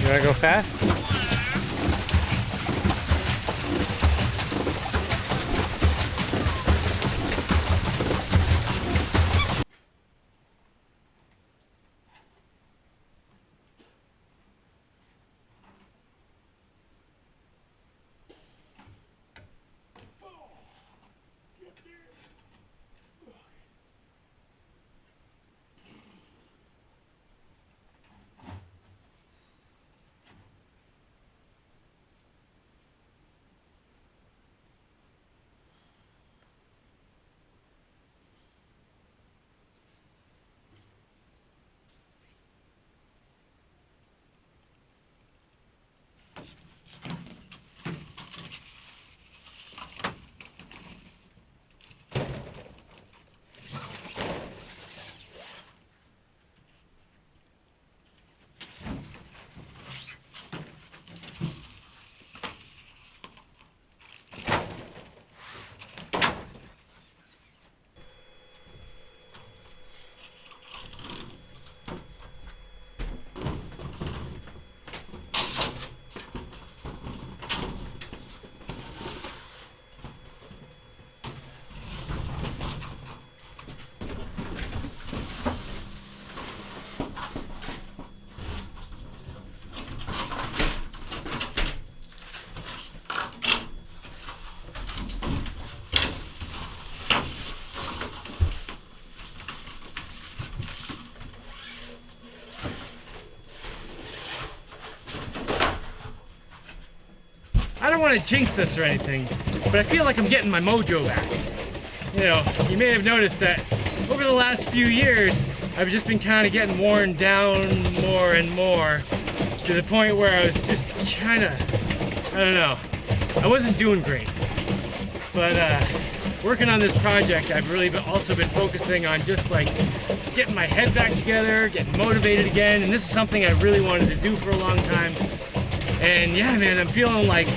You wanna go fast? I don't want to jinx this or anything, but I feel like I'm getting my mojo back. You know, you may have noticed that over the last few years, I've just been kind of getting worn down more and more to the point where I was just kind of, I don't know, I wasn't doing great. But working on this project, I've really also been focusing on just like getting my head back together, getting motivated again, and this is something I really wanted to do for a long time. And yeah, man, I'm feeling like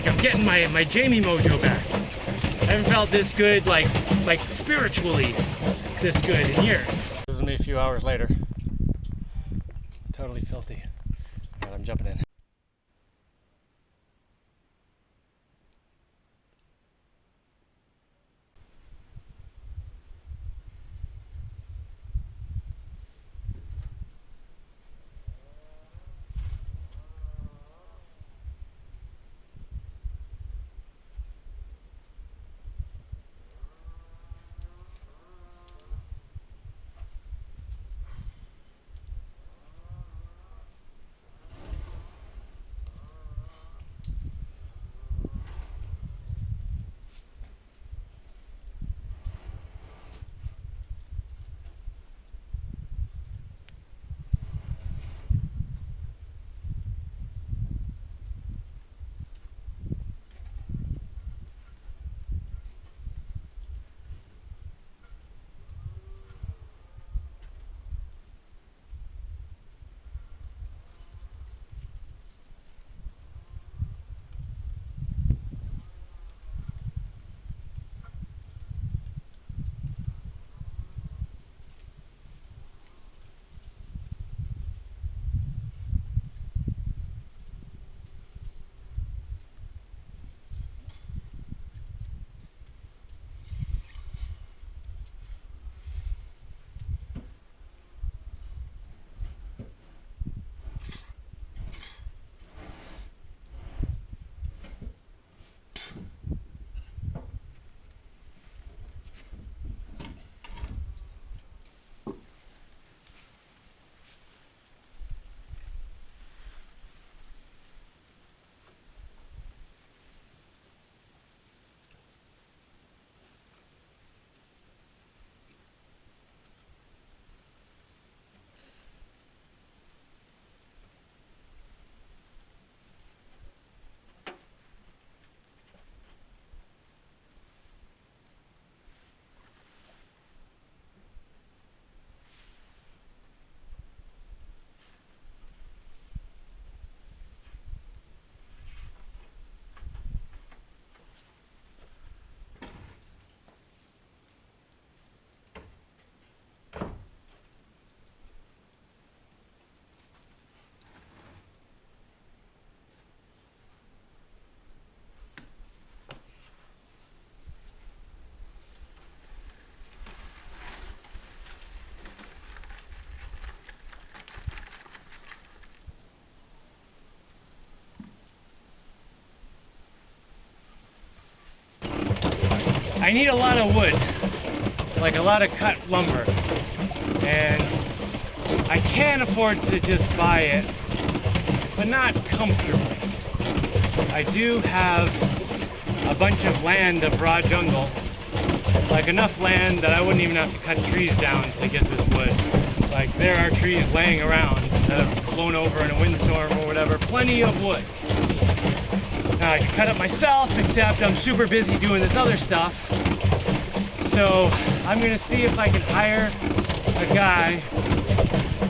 I'm getting my Jamie mojo back. I haven't felt this good, like spiritually, this good in years. This is me a few hours later. Totally filthy. Alright, I'm jumping in. I need a lot of wood, like a lot of cut lumber, and I can afford to just buy it, but not comfortably. I do have a bunch of land of raw jungle, like enough land that I wouldn't even have to cut trees down to get this wood. Like, there are trees laying around that have blown over in a windstorm or whatever, plenty of wood. Now I can cut it myself, except I'm super busy doing this other stuff. So I'm gonna see if I can hire a guy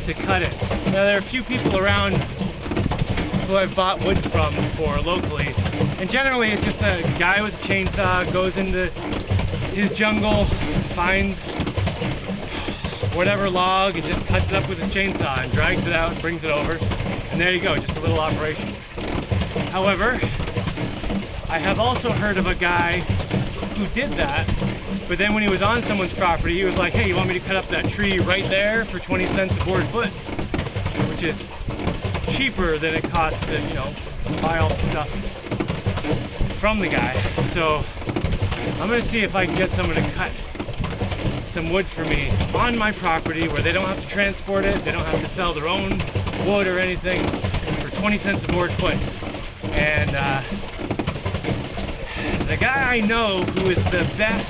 to cut it. Now there are a few people around who I've bought wood from before locally, and generally it's just a guy with a chainsaw goes into his jungle, finds whatever log and just cuts it up with his chainsaw and drags it out and brings it over, and there you go, just a little operation. However, I have also heard of a guy who did that, but then when he was on someone's property, he was like, hey, you want me to cut up that tree right there for 20 cents a board foot? Which is cheaper than it costs to, you know, buy all the stuff from the guy. So I'm gonna see if I can get someone to cut some wood for me on my property where they don't have to transport it, they don't have to sell their own wood or anything, for 20 cents a board foot. And the guy I know who is the best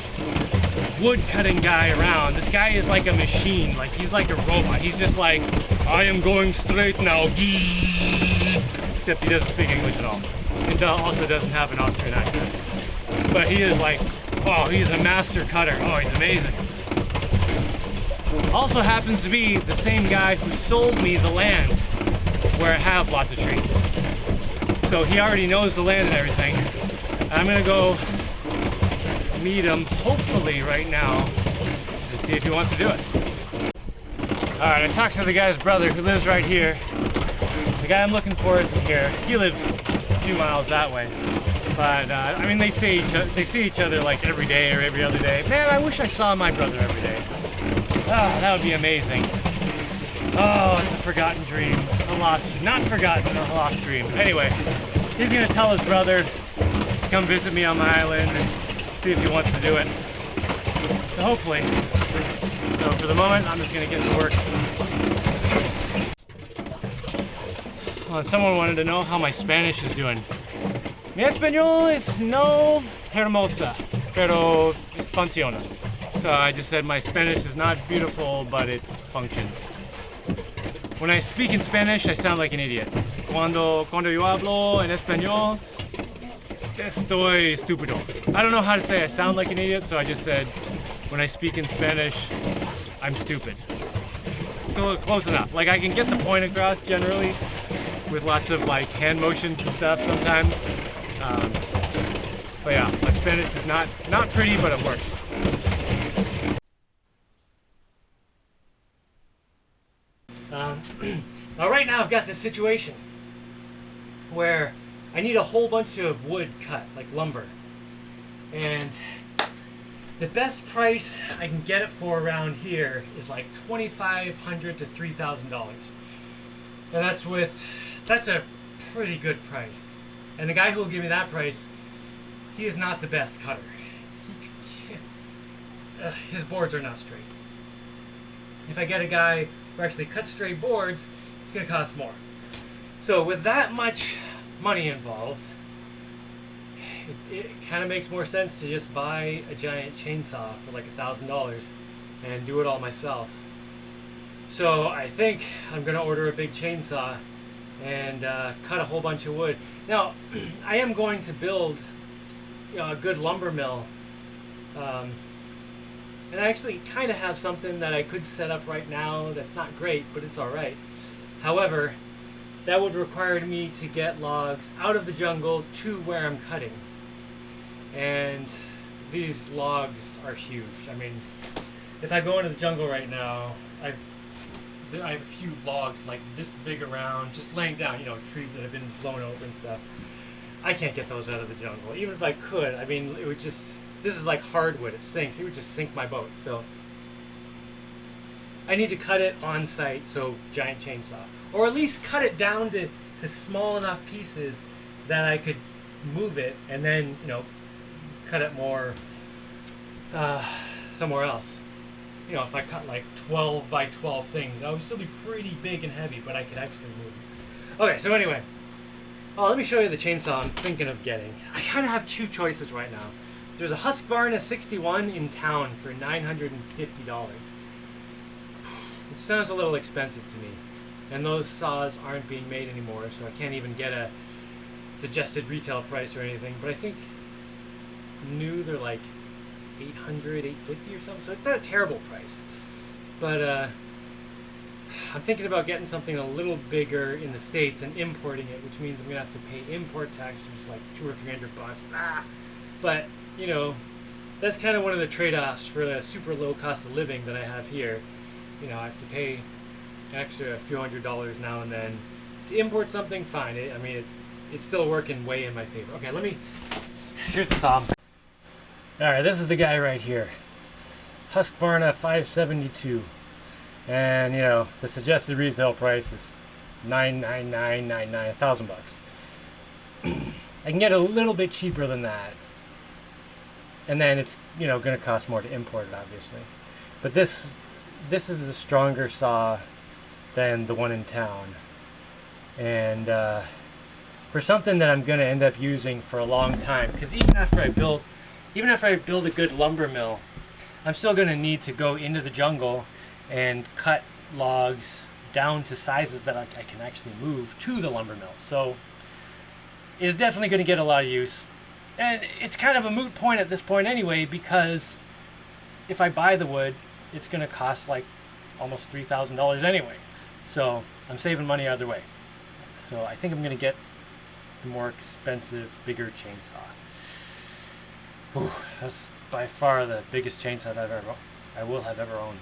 wood cutting guy around, this guy is like a machine, like he's like a robot. He's just like, I am going straight now, except he doesn't speak English at all. And also doesn't have an Austrian accent. But he is like, oh, he's a master cutter. Oh, he's amazing. Also happens to be the same guy who sold me the land where I have lots of trees. So he already knows the land and everything. I'm gonna go meet him, hopefully right now, and see if he wants to do it. Alright, I talked to the guy's brother who lives right here. The guy I'm looking for isn't here. He lives a few miles that way. But, I mean, they see each other like every day or every other day. Man, I wish I saw my brother every day. Oh, that would be amazing. Oh, it's a forgotten dream. A lost, not forgotten, a lost dream. Anyway, he's gonna tell his brother to come visit me on my island and see if he wants to do it. So hopefully. So for the moment, I'm just gonna get to work. Well, someone wanted to know how my Spanish is doing. Mi español es no hermosa, pero funciona. So I just said my Spanish is not beautiful, but it functions. When I speak in Spanish, I sound like an idiot. Cuando yo hablo en español, estoy estúpido. I don't know how to say I sound like an idiot, so I just said when I speak in Spanish, I'm stupid. So close enough. Like I can get the point across generally with lots of like hand motions and stuff sometimes. But yeah, my Spanish is not pretty, but it works. Now right now I've got this situation where I need a whole bunch of wood cut, like lumber. And the best price I can get it for around here is like $2,500 to $3,000. And that's a pretty good price. And the guy who will give me that price, he is not the best cutter. His boards are not straight. If I get a guy who actually cuts straight boards, it's going to cost more. So with that much money involved, it kind of makes more sense to just buy a giant chainsaw for like $1,000 and do it all myself. So I think I'm going to order a big chainsaw and cut a whole bunch of wood. Now, I am going to build a good lumber mill. And I actually kind of have something that I could set up right now that's not great, but it's alright. However, that would require me to get logs out of the jungle to where I'm cutting. And these logs are huge. I mean, if I go into the jungle right now, I have a few logs like this big around, just laying down, you know, trees that have been blown over and stuff. I can't get those out of the jungle. Even if I could, I mean, it would just, this is like hardwood, it sinks. It would just sink my boat. So I need to cut it on site, so giant chainsaw. Or at least cut it down to small enough pieces that I could move it and then, you know, cut it more somewhere else. You know, if I cut like 12 by 12 things, I would still be pretty big and heavy, but I could actually move. Okay, so anyway, let me show you the chainsaw I'm thinking of getting. I kind of have two choices right now. There's a Husqvarna 61 in town for $950. It sounds a little expensive to me. And those saws aren't being made anymore, so I can't even get a suggested retail price or anything. But I think new they're like 800, 850 or something, so it's not a terrible price. But I'm thinking about getting something a little bigger in the States and importing it, which means I'm gonna have to pay import tax, which is like $200 or $300. But you know, that's kind of one of the trade-offs for the super low cost of living that I have here. You know, I have to pay an extra few $100s now and then to import something. Fine, I mean, it's still working way in my favor. Okay, here's the saw. Alright, this is the guy right here. Husqvarna 572. And, you know, the suggested retail price is $999.99, $1,000. I can get a little bit cheaper than that. And then it's, you know, going to cost more to import it, obviously. But this is a stronger saw than the one in town. And for something that I'm going to end up using for a long time, because even after I build a good lumber mill, I'm still going to need to go into the jungle and cut logs down to sizes that I can actually move to the lumber mill. So it's definitely going to get a lot of use. And it's kind of a moot point at this point anyway, because if I buy the wood, it's going to cost like almost $3,000 anyway. So I'm saving money either way. So I think I'm going to get the more expensive, bigger chainsaw. Ooh, that's by far the biggest chainsaw I will have ever owned.